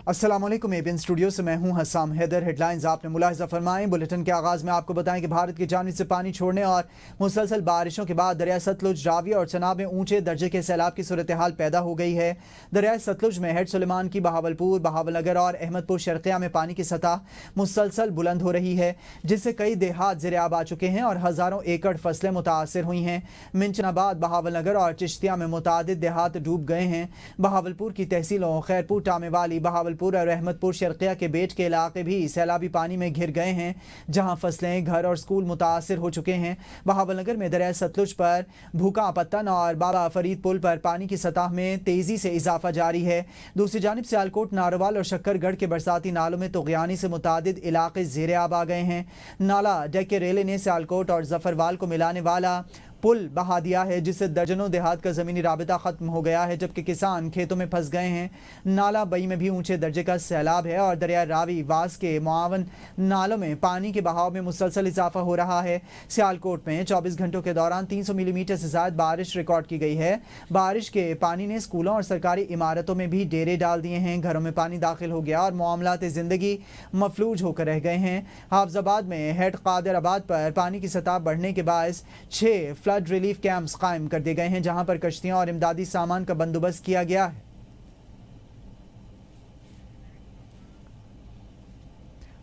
अस्सलाम वालेकुम। ABN studio से मैं हूं हसाम हैदर। हेडलाइंस आपने मुलाहिजा फरमाएं। बुलेटिन के आगाज में आपको बताएं कि भारत की जानिब से पानी छोड़ने और मुसलसल बारिशों के बाद दरिया सतलुज, रावी और चनाब में ऊंचे दर्जे के सैलाब की सूरत हाल पैदा हो गई है। दरिया सतलुज में हेड सुलेमान की बहावलपुर, बहावलनगर और अहमदपुर शर्किया में पानी की सतह मुसलसल बुलंद हो रही है, जिससे कई देहात ज़ेर आब आ चुके हैं और हज़ारों एकड़ फसलें मुतासर हुई हैं। मिंचनाबाद, बहावलनगर और चिश्तिया में मुतादिद देहात डूब गए हैं। बहावलपुर की तहसीलों खैरपुर, टामेवाली, बहावलपुर और अहमदपुर शर्किया के बेट के इलाके भी सैलाबी पानी में घिर गए हैं, जहां फसलें, घर और स्कूल मुतासर हो चुके हैं। बहावलनगर में दरिया सतलुज पर भूका पत्तन और बाबा फरीद पुल पर पानी की सतह में तेजी से इजाफा जारी है। दूसरी जानिब सियालकोट, नारोवाल और शक्करगढ़ के बरसाती नालों में तुग़यानी से मुतादिद इलाके ज़ेर आब आ गए हैं। नाला डेक्के रेले ने सियालकोट और जफरवाल को मिलाने वाला पुल बहा दिया है, जिससे दर्जनों देहात का ज़मीनी राबिता ख़त्म हो गया है, जबकि किसान खेतों में फंस गए हैं। नाला बई में भी ऊंचे दर्जे का सैलाब है और दरिया रावी, वास के मुआवन नालों में पानी के बहाव में मुसलसल इजाफा हो रहा है। सियालकोट में 24 घंटों के दौरान 300 मिलीमीटर से ज़्यादा बारिश रिकॉर्ड की गई है। बारिश के पानी ने स्कूलों और सरकारी इमारतों में भी डेरे डाल दिए हैं। घरों में पानी दाखिल हो गया और मामलात ज़िंदगी मफलूज होकर रह गए हैं। हाफजाबाद में हेड कादराबाद पर पानी की सतह बढ़ने के बायस 6 फ्लड रिलीफ कैंप्स कायम कर दिए गए हैं, जहां पर कश्तियां और इमदादी सामान का बंदोबस्त किया गया है।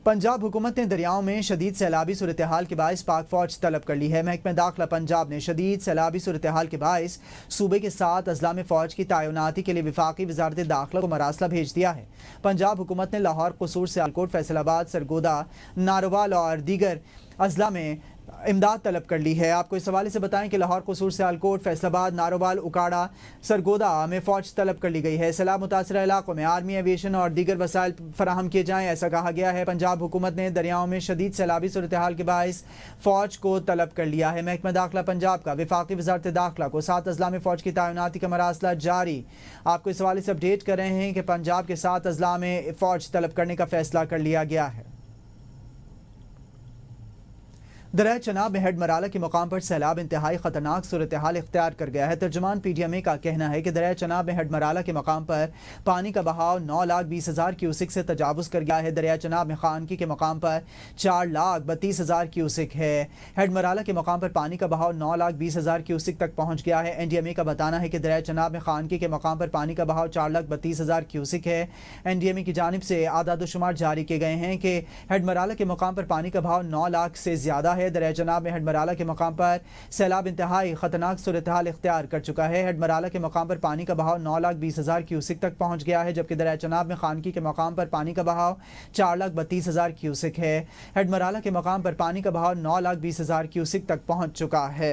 पंजाब हुकूमत ने दरियाओं में शदीद सैलाबी सूरत हाल के बायस पाक फौज तलब कर ली है। महकमा दाखिला पंजाब ने शदीद सैलाबी सूरत हाल के बायस सूबे के 7 अजला में फौज की तैनाती के लिए विफाकी वजारत दाखिला को मरासला भेज दिया है। पंजाब हुकूमत ने लाहौर, कसूर, सियालकोट, फैसलाबाद, सरगोदा, नारोवाल और दीगर अजला में इमदाद तलब कर ली है। आपको इस हवाले से बताएं कि लाहौर, कसूर, सियालकोट, फैसलाबाद, नारोवाल, उकाड़ा, सरगोदा में फ़ौज तलब कर ली गई है। सैलाब मुतासरा इलाकों में आर्मी, एविएशन और दीगर वसाइल फराहम किए जाएँ, ऐसा कहा गया है। पंजाब हुकूमत ने दरियाओं में शदीद सैलाबी सूरत हाल के बायस फ़ौज को तलब कर लिया है। महकमा दाखिला पंजाब का विफाकी वजारत दाखिला को 7 अजला में फ़ौज की तैनाती का मरासला जारी। आपको इस हवाले से अपडेट कर रहे हैं कि पंजाब के 7 अजला में फ़ौज तलब करने का फैसला कर लिया गया है। दरिया चनाब में हेड मराला के मुकाम पर सैलाब इंतहाई खतरनाक सूरत हाल इख्तियार कर गया है। तर्जुमान PTMA का कहना है कि दरिया चनाब में हेड मराला के मुकाम पर पानी का बहाव 9,20,000 क्यूसिक से तजावुज़ कर गया है। दरिया चनाब में खानकी के मुकाम पर 4,32,000 क्यूसिक है। हेड मराला के मुकाम पर पानी का बहाव 9,20,000 क्यूसिक तक पहुँच गया है। NDMA का बताना है कि दरिया चनाब में खानकी के मुकाम पर पानी का बहाव 4,32,000 क्यूसिक है। NDMA की जानिब से आदादोशुमार जारी किए गए हैं कि हेड मराला के मुकाम पर पानी का बहाव 9 लाख से ज़्यादा है। दरिया चनाब में हेड मराला के मकाम पर सैलाब इंतहाई खतरनाक सूरत हाल इख्तियार कर चुका है। हेड मराला के मकाम पर पानी का बहाव 9,20,000 क्यूसिक तक पहुंच गया है, जबकि दरिया चनाब में खानकी के मकाम पर पानी का बहाव 4,32,000 क्यूसिक है। हेड मराला के मकाम पर पानी का बहाव 9,20,000 क्यूसिक तक पहुंच चुका है।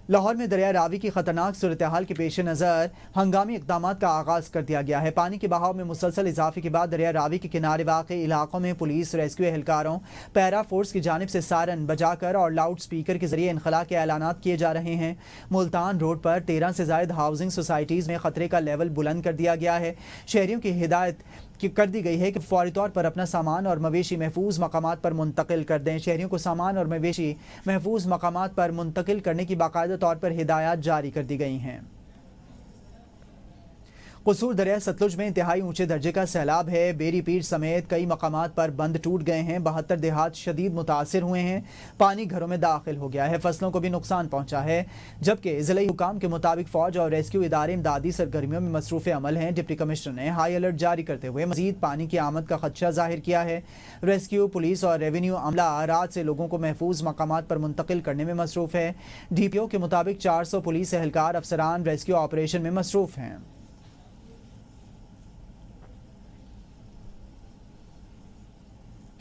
लाहौर में दरिया रावी की खतरनाक सूरत हाल के पेश नज़र हंगामी इक़दाम का आगाज़ कर दिया गया है। पानी के बहाव में मुसलसल इजाफे के बाद दरिया रावी के किनारे वाक़े इलाकों में पुलिस, रेस्क्यू एहलकारों, पैरा फोर्स की जानिब से सायरन बजाकर और लाउड स्पीकर के जरिए इनखला के ऐलानात किए जा रहे हैं। मुल्तान रोड पर 13 से ज़ायद हाउसिंग सोसाइटीज़ में ख़तरे का लेवल बुलंद कर दिया गया है। शहरियों की हिदायत कर दी गई है कि फौरी तौर पर अपना सामान और मवेशी महफूज मकामात पर मुंतकिल कर दें। शहरियों को सामान और मवेशी महफूज मकामात पर मुंतकिल करने की बाकायदा तौर पर हिदायत जारी कर दी गई हैं। कसूर दरिया सतलुज में इंतहाई ऊंचे दर्जे का सैलाब है। बेरी पीर समेत कई मकामात पर बंद टूट गए हैं। 72 देहात शदीद मुतासर हुए हैं। पानी घरों में दाखिल हो गया है। फसलों को भी नुकसान पहुंचा है, जबकि ज़िला हुकाम के मुताबिक फौज और रेस्क्यू इदारे इमदादी सरगर्मियों में मसरूफ़ अमल हैं। डिप्टी कमिश्नर ने हाई अलर्ट जारी करते हुए मजीद पानी की आमद का खदशा जाहिर किया है। रेस्क्यू, पुलिस और रेवेन्यू अमला रात से लोगों को महफूज मकामात पर मुंतकिल करने में मसरूफ़ है। DPO के मुताबिक 400 पुलिस एहलकार अफसरान रेस्क्यू ऑपरेशन में मसरूफ़ हैं।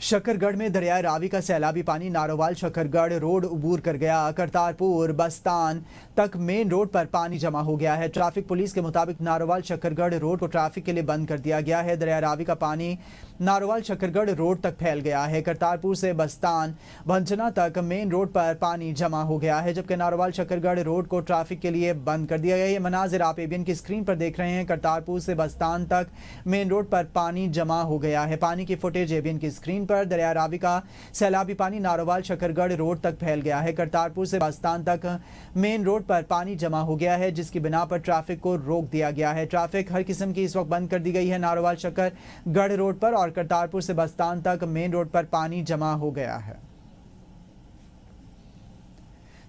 शक्करगढ़ में दरिया रावी का सैलाबी पानी नारोवाल शक्करगढ़ रोड उबूर कर गया। करतारपुर बस्तान तक मेन रोड पर पानी जमा हो गया है। ट्रैफिक पुलिस के मुताबिक नारोवाल शक्करगढ़ रोड को ट्रैफिक के लिए बंद कर दिया गया है। दरिया रावी का पानी नारोवाल शक्करगढ़ रोड तक फैल गया है। करतारपुर से बस्तान भंजना तक मेन रोड पर पानी जमा हो गया है, जबकि नारोवाल शक्करगढ़ रोड को ट्रैफिक के लिए बंद कर दिया गया है। ये मनाजिर आप एबीएन की स्क्रीन पर देख रहे हैं। करतारपुर से बस्तान तक मेन रोड पर पानी जमा हो गया है। पानी की फुटेज एबीएन की स्क्रीन पर पर दरिया रावी का सैलाबी पानी नारोवाल शकरगढ़ रोड तक फैल गया है। करतारपुर से पाकिस्तान तक मेन रोड पर पानी जमा हो गया है, जिसकी बिना पर ट्रैफिक को रोक दिया गया है। ट्रैफिक हर किस्म की इस वक्त बंद कर दी गई है नारोवाल शकरगढ़ रोड पर, और करतारपुर से पाकिस्तान तक मेन रोड पर पानी जमा हो गया है।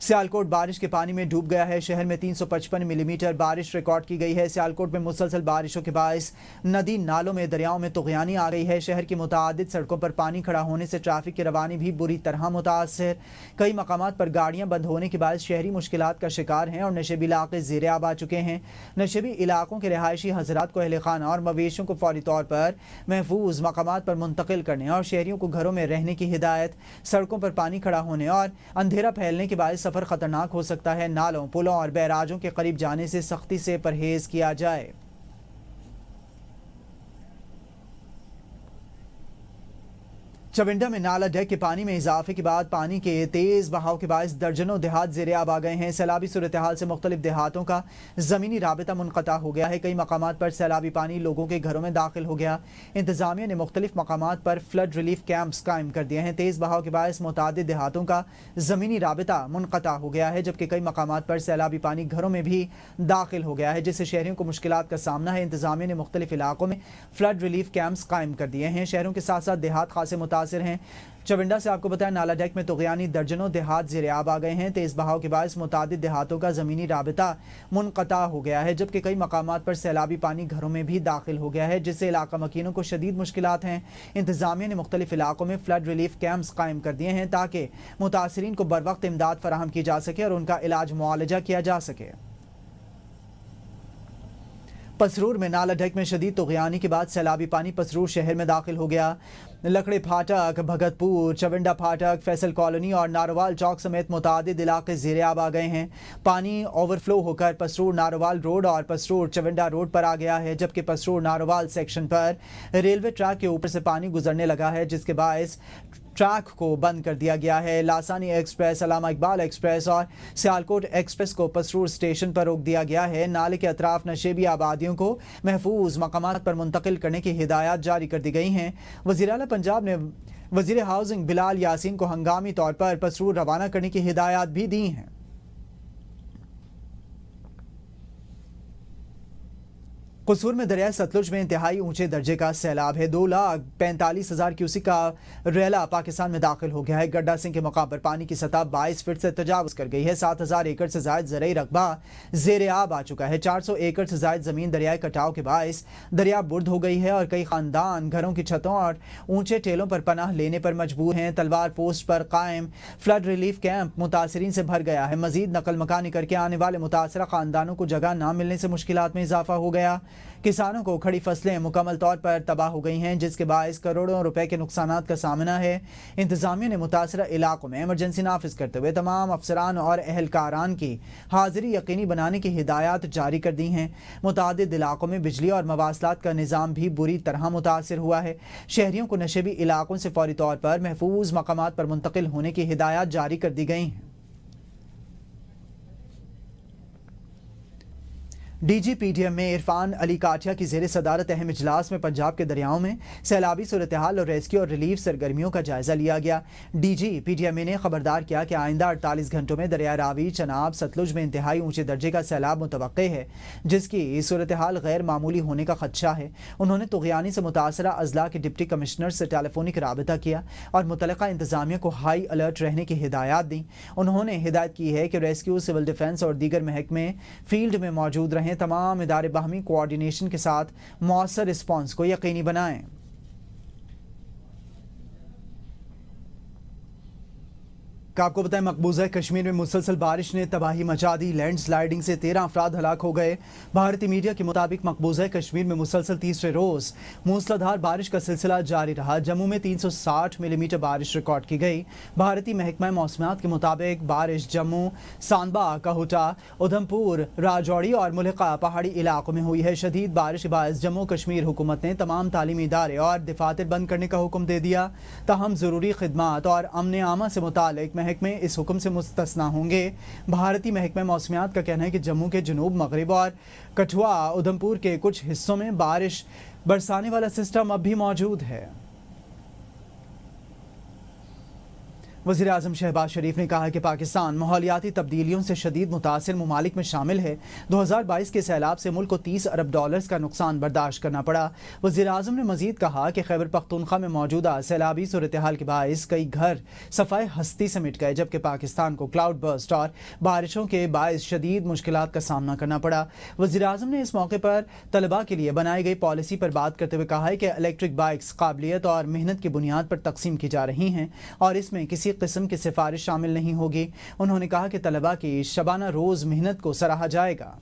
सियालकोट बारिश के पानी में डूब गया है। शहर में 355 मिलीमीटर बारिश रिकॉर्ड की गई है। सियालकोट में मुसलसल बारिशों के बायस नदी नालों में दरियाओं में तुगयानी आ गई है। शहर की मुतादिद सड़कों पर पानी खड़ा होने से ट्रैफिक की रवानी भी बुरी तरह मुतासर। कई मकामात पर गाड़ियां बंद होने के बाद शहरी मुश्किलात का शिकार हैं और नशेबी इलाके ज़ेरे आब आ चुके हैं। नशेबी इलाकों के रहायशी हजरात को अहल खाना और मवेशियों को फौरी तौर पर महफूज मकामात पर मुंतकिल करने और शहरियों को घरों में रहने की हिदायत। सड़कों पर पानी खड़ा होने और अंधेरा फैलने के बाद सफ़र खतरनाक हो सकता है। नालों, पुलों और बैराजों के करीब जाने से सख्ती से परहेज किया जाए। चविंडा में नाला डेक के पानी में इजाफे के बाद पानी के तेज बहाव के बायस दर्जनों देहात ज़ेरे आब आ गए हैं। सैलाबी सूरत हाल से मुख्तलिफ देहातों का ज़मीनी राबिता मुनक़ता हो गया है। कई मकामात पर सैलाबी पानी लोगों के घरों में दाखिल हो गया। इंतज़ामिया ने मुख्तलिफ मकामात पर फ्लड रिलीफ कैंप्स कायम कर दिए हैं। तेज़ बहाव के बायस मुतादिद देहातों का ज़मीनी राबिता मुनक़ता हो गया है, जबकि कई मकामात पर सैलाबी पानी घरों में भी दाखिल हो गया है, जिससे शहरियों को मुश्किलात का सामना है। इंतज़ामिया ने मुख्तलिफ इलाकों में फ्लड रिलीफ कैंप्स कायम कर दिए हैं। शहरों के साथ साथ देहात खासे मुतासिर हैं। चविंडा से आपको बताया नाला डेक में तुगयानी दर्जनों देहात ज़ेरे आब आ गए हैं। तेज बहाव के बायस मुतादिद देहातों का ज़मीनी राबिता मुनक़ता हो गया है, जबकि कई मकामात पर सैलाबी पानी घरों में भी दाखिल हो गया है, जिससे इलाका मकीनों को शदीद मुश्किलात हैं। इंतज़ामिया ने मुख्तलिफ इलाकों में फ्लड रिलीफ कैंप्स कायम कर दिए हैं ताकि मुतासिरीन को बर वक्त इमदाद फराहम की जा सके और उनका इलाज मुआलजा किया जा सके। पसरूर में नाला डेक में शदीद तुगयानी के बाद सैलाबी पानी पसरूर शहर में दाखिल हो गया। लकड़े फाटक, भगतपुर, चविंडा फाटक, फैसल कॉलोनी और नारोवाल चौक समेत मुतादिद इलाके ज़ेरे आब आ गए हैं। पानी ओवरफ्लो होकर पसरूर नारोवाल रोड और पसरूर चविंडा रोड पर आ गया है, जबकि पसरूर नारोवाल सेक्शन पर रेलवे ट्रैक के ऊपर से पानी गुजरने लगा है, जिसके बायस ट्रैक को बंद कर दिया गया है। लासानी एक्सप्रेस, अल्लामा इकबाल एक्सप्रेस और सियालकोट एक्सप्रेस को पसरूर स्टेशन पर रोक दिया गया है। नाले के अतराफ नशेबी आबादियों को महफूज मकामात पर मुंतकिल करने की हिदायत जारी कर दी गई हैं। वज़ीर आला पंजाब ने वज़ीर हाउसिंग बिलाल यासीन को हंगामी तौर पर पसरूर रवाना करने की हिदायत भी दी हैं। कसूर में दरिया सतलुज में इंतहाई ऊंचे दर्जे का सैलाब है। 2,45,000 क्यूसिक का रेला पाकिस्तान में दाखिल हो गया है। गड्डा सिंह के मकाम पर पानी की सतह 22 फीट से तजावुज कर गई है। 7,000 एकड़ से जायद ज़रई रकबा ज़ेरे आब आ चुका है। 400 एकड़ से जायद ज़मीन दरियाई कटाव के बायस दरिया बुर्द हो गई है और कई खानदान घरों की छतों और ऊंचे टेलों पर पनाह लेने पर मजबूर हैं। तलवार पोस्ट पर कायम फ्लड रिलीफ कैंप मुतासरीन से भर गया है। मजीद नकल मकानी करके आने वाले मुतासरा खानदानों को जगह न मिलने से मुश्किलात में इजाफा हो गया। किसानों को खड़ी फसलें मुकम्मल तौर पर तबाह हो गई हैं, जिसके बायस करोड़ों रुपए के नुकसानात का सामना है। इंतजामिया ने मुतासरा इलाकों में इमरजेंसी नाफिज करते हुए तमाम अफसरान और अहलकारान की हाजिरी यकीनी बनाने की हिदायत जारी कर दी हैं। मुतादिद इलाकों में बिजली और मवासलात का निज़ाम भी बुरी तरह मुतासर हुआ है। शहरियों को नशेबी इलाकों से फौरी तौर पर महफूज मकामात पर मुंतकिल होने की हिदायत जारी कर दी गई हैं। DGPDM में इरफान अली काठिया की ज़ेर सदारत अहम इजलास में पंजाब के दरियाओं में सैलाबी सूरत हाल और रेस्क्यू और रिलीफ सरगर्मियों का जायजा लिया गया। DGPDM ने खबरदार किया कि आइंदा 48 घंटों में दरिया रावी, चनाब, सतलुज में इंतहाई ऊंचे दर्जे का सैलाब मुतवक्के है, जिसकी सूरत हाल गैर मामूली होने का खदशा है। उन्होंने तुगयानी से मुतासरा अजला के डिप्टी कमिश्नर से टेलीफोनिक राबता किया और मुतलका इंतजामिया को हाई अलर्ट रहने की हिदायत दी। उन्होंने हिदायत की है कि रेस्क्यू, सिविल डिफेंस और दीगर महकमे फील्ड में मौजूद रहें। तमाम इदारे बाहमी कोऑर्डिनेशन के साथ मौसर रिस्पांस को यकीनी बनाएं। आपको बताएं, मकबूजा कश्मीर में मुसलसल बारिश ने तबाही मचा दी। लैंडस्लाइडिंग से 13 अफराद हलाक हो गए। भारतीय मीडिया के मुताबिक मकबूजा कश्मीर में मुसलसल तीसरे रोज मूसलाधार बारिश का सिलसिला जारी रहा। जम्मू में 360 मिलीमीटर बारिश रिकॉर्ड की गई। भारतीय महकमा मौसमियात के मुताबिक बारिश जम्मू, सांबा, कहुटा, उधमपुर, राजौरी और मुल्का पहाड़ी इलाकों में हुई है। शदीद बारिश के बायस जम्मू कश्मीर हुकूमत ने तमाम तालीमी इदारे और दफातर बंद करने का हुक्म दे दिया। ताहम ज़रूरी खिदमात और अमन आमा से मुतालिक महकमे इस हुक्म से मुस्तस्ना होंगे। भारतीय महकमा मौसमियात का कहना है कि जम्मू के जनूब मगरिब और कठुआ, उधमपुर के कुछ हिस्सों में बारिश बरसाने वाला सिस्टम अब भी मौजूद है। وزیر اعظم شہباز شریف نے کہا کہ پاکستان ماحولیاتی تبدیلیوں سے شدید متاثر ممالک میں شامل ہے۔ 2022 کے سیلاب سے ملک کو $30 ارب کا نقصان برداشت کرنا پڑا۔ وزیر اعظم نے مزید کہا کہ خیبر پختونخوا میں موجودہ سیلابی صورتحال کے باعث کئی گھر صفائے ہستی سے مٹ گئے، جبکہ پاکستان کو کلاؤڈ برسٹ اور بارشوں کے باعث شدید مشکلات کا سامنا کرنا پڑا۔ وزیر اعظم نے اس موقع پر طلباء کے لیے بنائی گئی پالیسی پر بات کرتے ہوئے کہا ہے کہ الیکٹرک بائکس قابلیت اور محنت کی بنیاد پر تقسیم کی جا رہی ہیں اور اس میں کسی قسم کی سفارش شامل نہیں ہوگی۔ انہوں نے کہا کہ طلباء کی شبانہ روز محنت کو سراہا جائے گا۔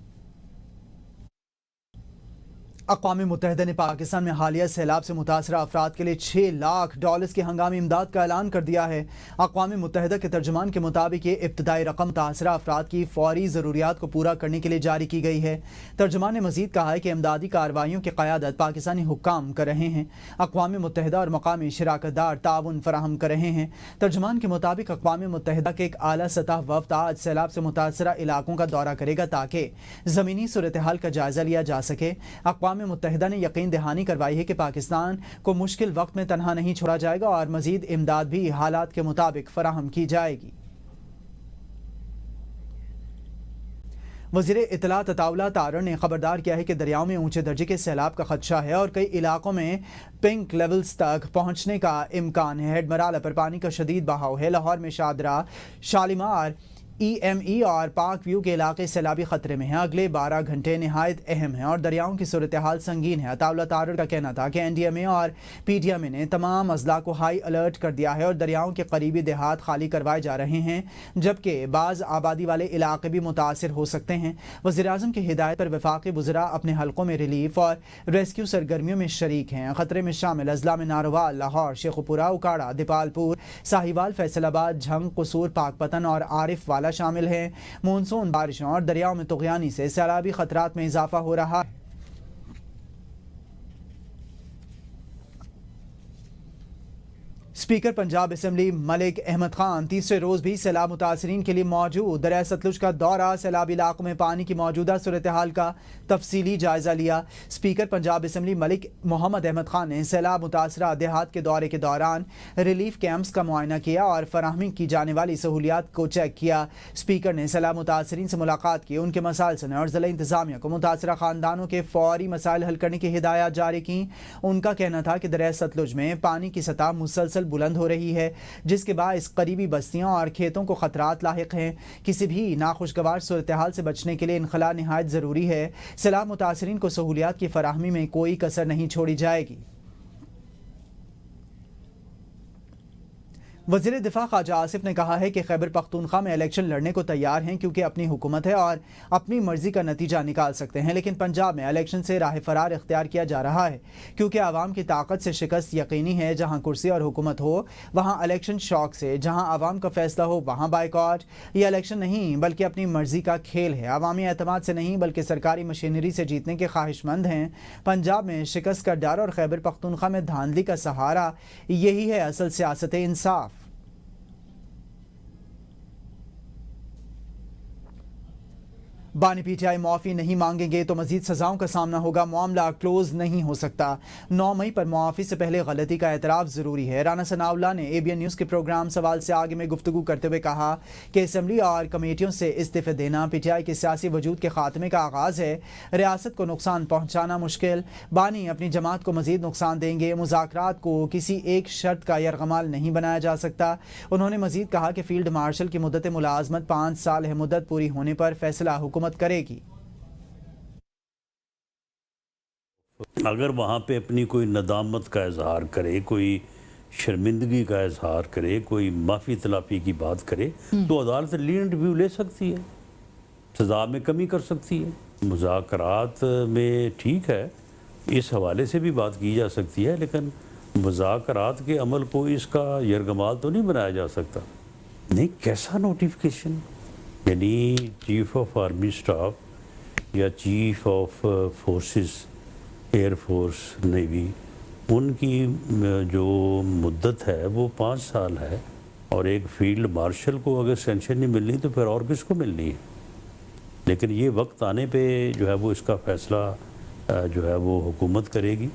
اقوام متحدہ نے پاکستان میں حالیہ سیلاب سے متاثرہ افراد کے لیے $6 لاکھ کی ہنگامی امداد کا اعلان کر دیا ہے۔ اقوام متحدہ کے ترجمان کے مطابق یہ ابتدائی رقم متاثرہ افراد کی فوری ضروریات کو پورا کرنے کے لیے جاری کی گئی ہے۔ ترجمان نے مزید کہا ہے کہ امدادی کارروائیوں کی قیادت پاکستانی حکام کر رہے ہیں۔ اقوام متحدہ اور مقامی شراکت دار تعاون فراہم کر رہے ہیں۔ ترجمان کے مطابق اقوام متحدہ کے ایک اعلیٰ سطح وفد آج سیلاب سے متاثرہ علاقوں کا دورہ کرے گا تاکہ زمینی صورتحال کا جائزہ لیا جا سکے۔ اقوام متحدہ نے یقین دہانی کروائی ہے کہ پاکستان کو مشکل وقت میں تنہا نہیں چھوڑا جائے گا اور مزید امداد بھی حالات کے مطابق فراہم کی جائے گی۔ وزیر اطلاعات عطاءاللہ طاہر نے خبردار کیا ہے کہ دریاؤں میں اونچے درجے کے سیلاب کا خدشہ ہے اور کئی علاقوں میں پنک لیولز تک پہنچنے کا امکان ہے۔ ہیڈ مرالہ پر پانی کا شدید بہاؤ ہے۔ لاہور میں شادرہ، شالیمار، EME اور پاک ویو کے علاقے سیلابی خطرے میں ہیں۔ اگلے 12 گھنٹے نہایت اہم ہیں اور دریاؤں کی صورتحال سنگین ہے۔ عطاءاللہ طاہر کا کہنا تھا کہ NDMA اور PDMA نے تمام اضلاع کو ہائی الرٹ کر دیا ہے اور دریاؤں کے قریبی دیہات خالی کروائے جا رہے ہیں، جبکہ بعض آبادی والے علاقے بھی متاثر ہو سکتے ہیں۔ وزیر اعظم کی ہدایت پر وفاقی وزراء اپنے حلقوں میں ریلیف اور ریسکیو سرگرمیوں میں شریک ہیں۔ خطرے میں شامل اضلاع میں ناروال، لاہور، شیخوپورہ، اکاڑہ، دیپالپور، ساہیوال، فیصل آباد، جھنگ، قصور، پاک پتن اور عارف والا شامل ہیں۔ مونسون بارشوں اور دریاؤں میں طغیانی سے سیلابی خطرات میں اضافہ ہو رہا ہے۔ اسپیکر پنجاب اسمبلی ملک احمد خان تیسرے روز بھی سیلاب متاثرین کے لیے موجود دریائے ستلج کا دورہ، سیلابی علاقوں میں پانی کی موجودہ صورتحال کا تفصیلی جائزہ لیا۔ اسپیکر پنجاب اسمبلی ملک محمد احمد خان نے سیلاب متاثرہ دیہات کے دورے کے دوران ریلیف کیمپس کا معائنہ کیا اور فراہمی کی جانے والی سہولیات کو چیک کیا۔ اسپیکر نے سیلاب متاثرین سے ملاقات کی، ان کے مسائل سنے اور ضلع انتظامیہ کو متاثرہ خاندانوں کے فوری مسائل حل کرنے کی ہدایات جاری کیں۔ ان کا کہنا تھا کہ دریائے ستلج میں پانی کی سطح مسلسل بلند ہو رہی ہے، جس کے باعث قریبی بستیوں اور کھیتوں کو خطرات لاحق ہیں۔ کسی بھی ناخوشگوار صورتحال سے بچنے کے لیے انخلاء نہایت ضروری ہے۔ سیلاب متاثرین کو سہولیات کی فراہمی میں کوئی کسر نہیں چھوڑی جائے گی۔ وزیر دفاع خواجہ آصف نے کہا ہے کہ خیبر پختونخوا میں الیکشن لڑنے کو تیار ہیں کیونکہ اپنی حکومت ہے اور اپنی مرضی کا نتیجہ نکال سکتے ہیں، لیکن پنجاب میں الیکشن سے راہ فرار اختیار کیا جا رہا ہے کیونکہ عوام کی طاقت سے شکست یقینی ہے۔ جہاں کرسی اور حکومت ہو وہاں الیکشن شوق سے، جہاں عوام کا فیصلہ ہو وہاں بائیکاٹ۔ یہ الیکشن نہیں بلکہ اپنی مرضی کا کھیل ہے، عوامی اعتماد سے نہیں بلکہ سرکاری مشینری سے جیتنے کے خواہش مند ہیں۔ پنجاب میں شکست کا ڈر اور خیبر پختونخوا میں دھاندلی کا سہارا، یہی ہے اصل سیاست انصاف۔ بانی پی ٹی آئی معافی نہیں مانگیں گے تو مزید سزاؤں کا سامنا ہوگا، معاملہ کلوز نہیں ہو سکتا۔ 9 مئی پر معافی سے پہلے غلطی کا اعتراف ضروری ہے۔ رانا ثناء اللہ نے ABN نیوز کے پروگرام سوال سے آگے میں گفتگو کرتے ہوئے کہا کہ اسمبلی اور کمیٹیوں سے استعفے دینا پی ٹی آئی کے سیاسی وجود کے خاتمے کا آغاز ہے۔ ریاست کو نقصان پہنچانا مشکل، بانی اپنی جماعت کو مزید نقصان دیں گے۔ مذاکرات کو کسی ایک شرط کا یرغمال نہیں بنایا جا سکتا۔ انہوں نے مزید کہا کہ فیلڈ مارشل کی مدت ملازمت 5 سال ہے، مدت پوری ہونے پر فیصلہ حکومت کرے گی۔ اگر وہاں پہ اپنی کوئی ندامت کا اظہار کرے، کوئی شرمندگی کا اظہار کرے، کوئی معافی تلافی کی بات کرے تو عدالت لینٹ ریویو لے سکتی ہے، سزا میں کمی کر سکتی ہے۔ مذاکرات میں ٹھیک ہے، اس حوالے سے بھی بات کی جا سکتی ہے، لیکن مذاکرات کے عمل کو اس کا یرغمال تو نہیں بنایا جا سکتا۔ نہیں، کیسا نوٹیفیکیشن؟ یعنی چیف آف آرمی اسٹاف یا chief of forces, air force, navy, ان کی جو مدت ہے وہ 5 سال ہے، اور ایک فیلڈ مارشل کو اگر سینکشن نہیں ملنی تو پھر اور کس کو ملنی ہے؟ لیکن یہ وقت آنے پہ جو ہے وہ اس کا فیصلہ جو ہے وہ حکومت کرے گی۔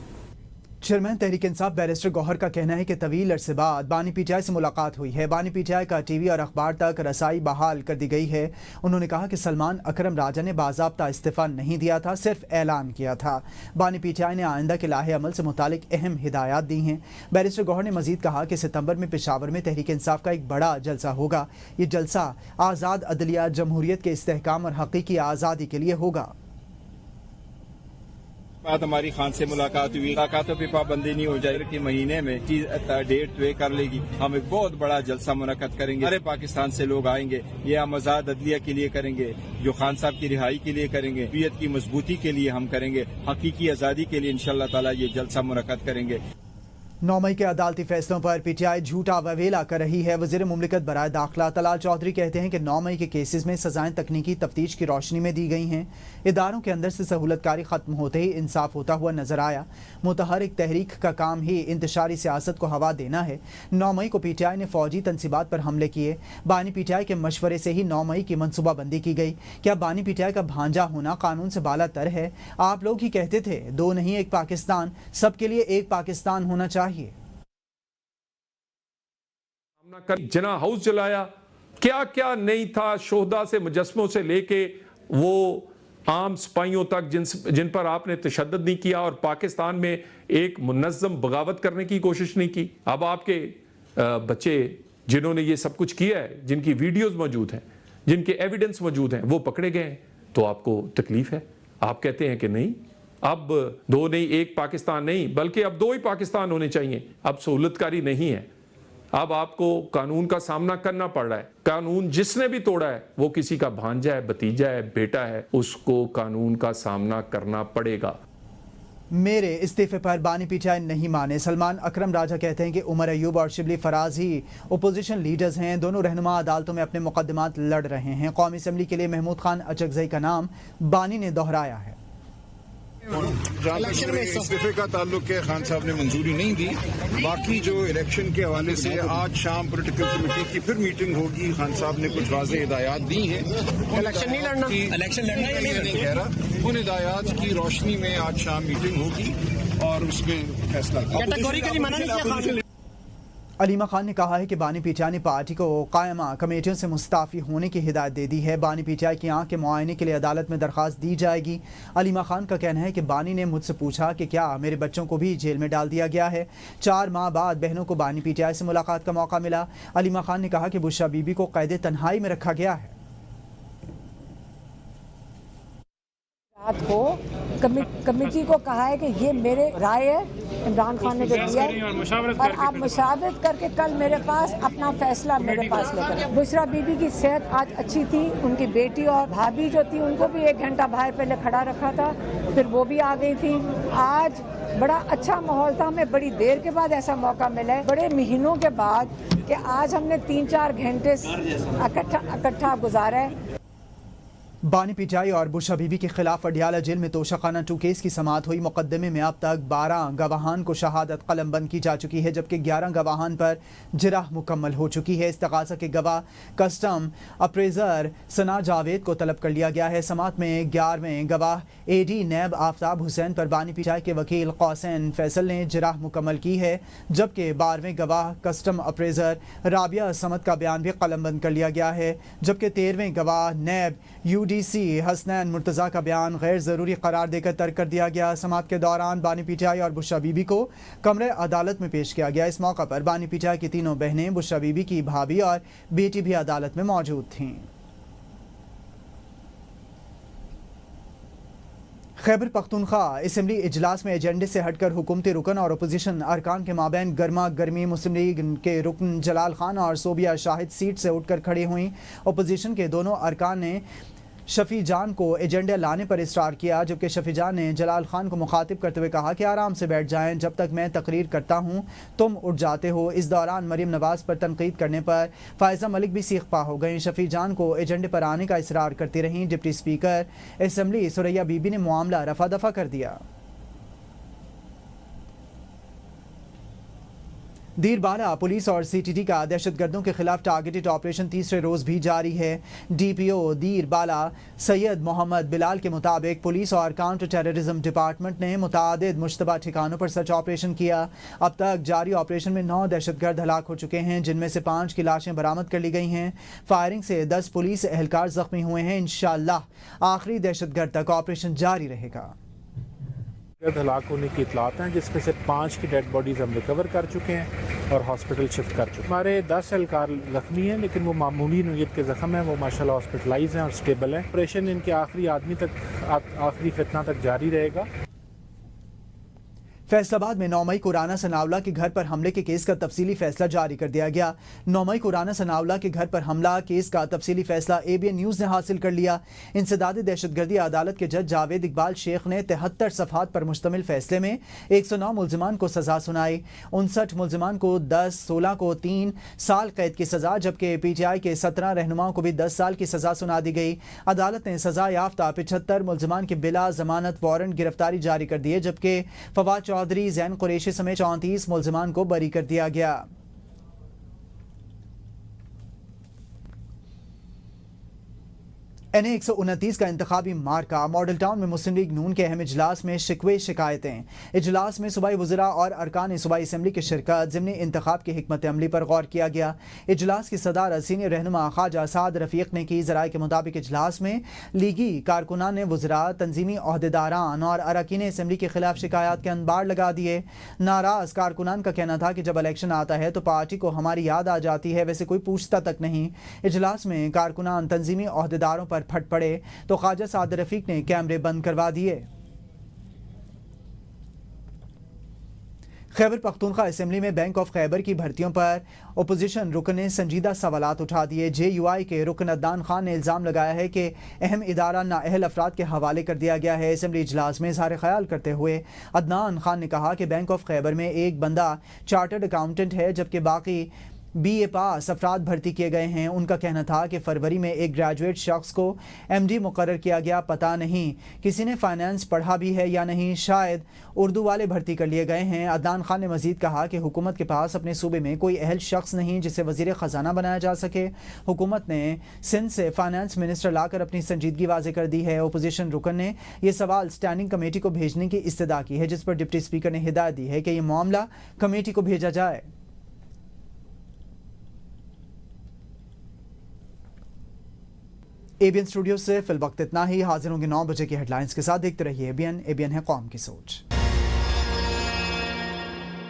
चेयरमैन तहरीक इंसाफ बैरिस्टर गौहर का कहना है कि तवील अरसे बाद बानी पीटीआई से मुलाकात हुई है। बानी पीटीआई का टीवी और अखबार तक रसाई बहाल कर दी गई है। उन्होंने कहा कि सलमान अकरम राजा ने बाज़ाब्ता इस्तीफ़ा नहीं दिया था, सिर्फ ऐलान किया था। बानी पीटीआई ने आइंदा के लाहे अमल से मुतालिक अहम हिदायत दी हैं। बैरिस्टर गौहर ने मजीद कहा कि सितंबर में पेशावर में तहरीक इंसाफ का एक बड़ा जलसा होगा। ये जलसा आज़ाद अदलिया, जमहूरियत के इस्तेहकाम और हकीकी आज़ादी के लिए होगा। बाद हमारी खान से मुलाकात हुई, मुलाकातों पे पाबंदी नहीं हो जाएगी कि महीने में डेट तय कर लेगी। हम एक बहुत बड़ा जलसा मुनक्कद करेंगे, सारे पाकिस्तान से लोग आएंगे। ये हम आज़ाद अदलिया के लिए करेंगे, जो खान साहब की रिहाई के लिए करेंगे, हुर्रियत की मजबूती के लिए हम करेंगे, हकीकी आज़ादी के लिए इंशाअल्लाह ताला ये जलसा मुनक्कद करेंगे। 9 मई के अदालती फैसलों पर पीटीआई झूठा ववेला कर रही है। वज़ीर मुमलिकत बराए दाखिला तलाल चौधरी कहते हैं कि 9 मई के केसेस में सजाएं तकनीकी तफ्तीश की रोशनी में दी गई हैं। इदारों के अंदर से सहूलतकारी ख़त्म होते ही इंसाफ होता हुआ नजर आया। मुतहरिक तहरीक का काम ही इंतशारी सियासत को हवा देना है। 9 मई को पीटीआई ने फौजी तनसीबात पर हमले किए। बानी पीटीआई के मशवरे से ही 9 मई की मनसूबाबंदी की गई। क्या बानी पीटीआई का भांजा होना कानून से बाला तर है? आप लोग ही कहते थे 2 नहीं 1 पाकिस्तान, सबके लिए 1 पाकिस्तान होना चाहिए। जना हाउस जलाया, क्या क्या नहीं था, शोहदा से मुजस्मों से लेके वो आम सिपाहियों तक जिन पर आपने तशद्दुद नहीं किया और पाकिस्तान में एक मुनज़्ज़म बगावत करने की कोशिश नहीं की। अब आपके बच्चे जिन्होंने ये सब कुछ किया है, जिनकी वीडियोस मौजूद हैं, जिनके एविडेंस मौजूद हैं, वो पकड़े गए हैं, तो आपको तकलीफ है। आप कहते हैं कि नहीं, अब 2 नहीं 1 पाकिस्तान नहीं, बल्कि अब 2 ही पाकिस्तान होने चाहिए। अब सहूलतकारी नहीं है, अब आपको कानून का सामना करना पड़ रहा है। कानून जिसने भी तोड़ा है वो किसी का भांजा है, भतीजा है, बेटा है, उसको कानून का सामना करना पड़ेगा। मेरे इस्तीफे पर बानी पीटीआई नहीं माने। सलमान अकरम राजा कहते हैं कि उमर अयूब और शिबली फराज ही अपोजिशन लीडर्स हैं। दोनों रहनुमा अदालतों में अपने मुकदमात लड़ रहे हैं। कौमी असम्बली के लिए महमूद खान अचकजई का नाम बानी ने दोहराया है। इस्तीफे का ताल्लुक है, खान साहब ने मंजूरी नहीं दी। बाकी जो इलेक्शन के हवाले से आज शाम पॉलिटिकल कमेटी की फिर मीटिंग होगी। खान साहब ने कुछ वाज़ेह हिदायत दी है। इलेक्शन नहीं लड़ना, इलेक्शन लड़ना ये नहीं कह रहा। उन हिदायत की रोशनी में आज शाम मीटिंग होगी और उसमें फैसला कैटेगोरिकली मना नहीं किया। अलीमा खान ने कहा है कि बानी पीटीआई ने पार्टी को कायमा कमेटियों से मुस्ताफ़ी होने की हिदायत दे दी है। बानी पीटीआई की आंख के मुआयने के लिए अदालत में दरख्वास्त दी जाएगी। अलीमा खान का कहना है कि बानी ने मुझसे पूछा कि क्या मेरे बच्चों को भी जेल में डाल दिया गया है। 4 माह बाद बहनों को बानी पीटीआई से मुलाकात का मौका मिला। अलीमा खान ने कहा कि बुशरा बीबी को कैद तन्हाई में रखा गया है। रात को कमेटी को कहा है कि ये मेरे राय है, इमरान खान ने जो दिया है, और आप मुशावरत करके कल मेरे पास अपना फैसला मेरे पास लेकर। बुशरा बीबी की सेहत आज अच्छी थी। उनकी बेटी और भाभी जो थी उनको भी 1 घंटा बाहर पहले खड़ा रखा था, फिर वो भी आ गई थी। आज बड़ा अच्छा माहौल था। हमें बड़ी देर के बाद ऐसा मौका मिला है, बड़े महीनों के बाद, कि आज हमने 3-4 घंटे इकट्ठा गुजारा है। बानी पीटीआई और बुशरा बीबी के खिलाफ अडियाला जेल में तोशाखाना 2 केस की समाअत हुई। मुकदमे में अब तक 12 गवाहान को शहादत कलम बंद की जा चुकी है, जबकि 11 गवाहान पर जिरह मुकम्मल हो चुकी है। इस्तगासा के गवाह कस्टम अप्रेजर सना जावेद को तलब कर लिया गया है। समाअत में 11वें गवाह एडी नैब आफ्ताब हुसैन पर बानी पीटीआई के वकील कौसैन फैसल ने जिरह मुकम्मल की है, जबकि 12वें गवाह कस्टम अप्रेजर राबिया समद का बयान भी कलम बंद कर लिया गया है, जबकि 13वें गवाह नैब यूडीसी हसनैन मुर्तज़ा का बयान गैर ज़रूरी करार देकर तर्क कर दिया गया। समाअत के दौरान बानी पीटीआई और बुशरा बीबी को कमरे अदालत में पेश किया गया। इस मौका पर बानी पीटीआई की तीनों बहनें, बुशरा बीबी की भाभी और बेटी भी अदालत में मौजूद थीं। खैबर पख्तूनख्वा असम्बली इजलास में एजेंडे से हटकर हुकूमती रुकन और अपोजिशन अरकान के माबैन गर्मा गर्मी मुस्लिम लीग के रुकन जलाल खान और सोबिया शाहिद सीट से उठकर खड़ी हुई। अपोजिशन के दोनों अरकान ने शफी जान को एजेंडे लाने पर इसरार किया, जबकि शफी जान ने जलाल खान को मुखातिब करते हुए कहा कि आराम से बैठ जाएं, जब तक मैं तकरीर करता हूं तुम उठ जाते हो। इस दौरान मरीम नवाज पर तनकीद करने पर फायजा मलिक भी सीख पा हो गई। शफी जान को एजेंडे पर आने का इसरार करती रहीं। डिप्टी स्पीकर असम्बली सुरैया बीबी ने मामला रफा दफा कर दिया। دیر بالا پولیس اور سی ٹی ٹی کا دہشت گردوں کے خلاف ٹارگیٹڈ آپریشن تیسرے روز بھی جاری ہے. ڈی پی او دیر بالا سید محمد بلال کے مطابق پولیس اور کاؤنٹر ٹیررزم ڈپارٹمنٹ نے متعدد مشتبہ ٹھکانوں پر سرچ آپریشن کیا. اب تک جاری آپریشن میں 9 دہشت گرد ہلاک ہو چکے ہیں، جن میں سے 5 کی لاشیں برآمد کر لی گئی ہیں. فائرنگ سے 10 پولیس اہلکار زخمی ہوئے ہیں. انشاءاللہ آخری دہشت گرد تک آپریشن جاری رہے گا. ہلاک ہونے کی اطلاعات ہیں، جس میں سے 5 کی ڈیڈ باڈیز ہم ریکور کر چکے ہیں اور ہاسپٹل شفٹ کر چکے ہیں. ہمارے 10 اہلکار زخمی ہیں، لیکن وہ معمولی نوعیت کے زخم ہیں، وہ ماشاءاللہ ہاسپٹلائز ہیں اور اسٹیبل ہیں. آپریشن ان کے آخری آدمی تک، آخری فتنہ تک جاری رہے گا. فیصل آباد میں 9 مئی کو رانا ثناءاللہ کے گھر پر حملے کے کیس کا تفصیلی فیصلہ جاری کر دیا گیا. 9 مئی کو رانا ثناءاللہ کے گھر پر حملہ کیس کا تفصیلی فیصلہ اے بی این نیوز نے حاصل کر لیا. انسداد دہشت گردی عدالت کے جج جاوید اقبال شیخ نے 73 صفحات پر مشتمل فیصلے میں 109 ملزمان کو سزا سنائی. 59 ملزمان کو 10، 16 کو 3 سال قید کی سزا، جبکہ پی ٹی آئی کے 17 رہنماؤں کو بھی 10 سال کی سزا سنا دی گئی. عدالت نے سزا یافتہ 75 ملزمان کے بلا ضمانت وارنٹ گرفتاری جاری کر دیے، جبکہ فواد چودھری، زین قریشی سمیت 34 ملزمان کو بری کر دیا گیا. این اے 129 کا انتخابی مارکہ. ماڈل ٹاؤن میں مسلم لیگ نون کے اہم اجلاس میں شکوے شکایتیں. اجلاس میں صوبائی وزراء اور ارکان صوبائی اسمبلی کی شرکت. ضمنی انتخاب کی حکمت عملی پر غور کیا گیا. اجلاس کی صدارت سینئر رہنما خواجہ سعد رفیق نے کی. ذرائع کے مطابق اجلاس میں لیگی کارکنان نے وزراء، تنظیمی عہدیداران اور اراکین اسمبلی کے خلاف شکایات کے انبار لگا دیے. ناراض کارکنان کا کہنا تھا کہ جب الیکشن آتا ہے تو پارٹی کو ہماری یاد آ جاتی ہے، ویسے کوئی پوچھتا تک نہیں. اجلاس میں کارکنان تنظیمی عہدیداروں پر پھٹ پڑے تو خواجہ سعد رفیق نے کیمرے بند کروا دیے. خیبر پختونخوا اسمبلی میں بینک آف خیبر کی بھرتیوں پر اپوزیشن رکن نے سنجیدہ سوالات اٹھا دیے. جے یو آئی کے رکن عدنان خان نے الزام لگایا ہے کہ اہم ادارہ نااہل افراد کے حوالے کر دیا گیا ہے. اسمبلی اجلاس میں اظہار خیال کرتے ہوئے عدنان خان نے کہا کہ بینک آف خیبر میں ایک بندہ چارٹرڈ اکاؤنٹنٹ ہے، جبکہ باقی بی اے پاس افراد بھرتی کیے گئے ہیں. ان کا کہنا تھا کہ فروری میں ایک گریجویٹ شخص کو ایم ڈی مقرر کیا گیا. پتہ نہیں کسی نے فائنانس پڑھا بھی ہے یا نہیں، شاید اردو والے بھرتی کر لیے گئے ہیں. عدنان خان نے مزید کہا کہ حکومت کے پاس اپنے صوبے میں کوئی اہل شخص نہیں جسے وزیر خزانہ بنایا جا سکے. حکومت نے سندھ سے فائنانس منسٹر لا کر اپنی سنجیدگی واضح کر دی ہے. اپوزیشن رکن نے یہ سوال اسٹینڈنگ کمیٹی کو بھیجنے کی استدعا کی ہے، جس پر ڈپٹی اسپیکر نے ہدایت دی ہے کہ یہ معاملہ کمیٹی کو بھیجا جائے. اے بی این اسٹوڈیو سے فی الوقت اتنا ہی. حاضر ہوں گے 9 بجے کی ہیڈ لائنز کے ساتھ. دیکھتے رہیے اے بی این ہے قوم کی سوچ.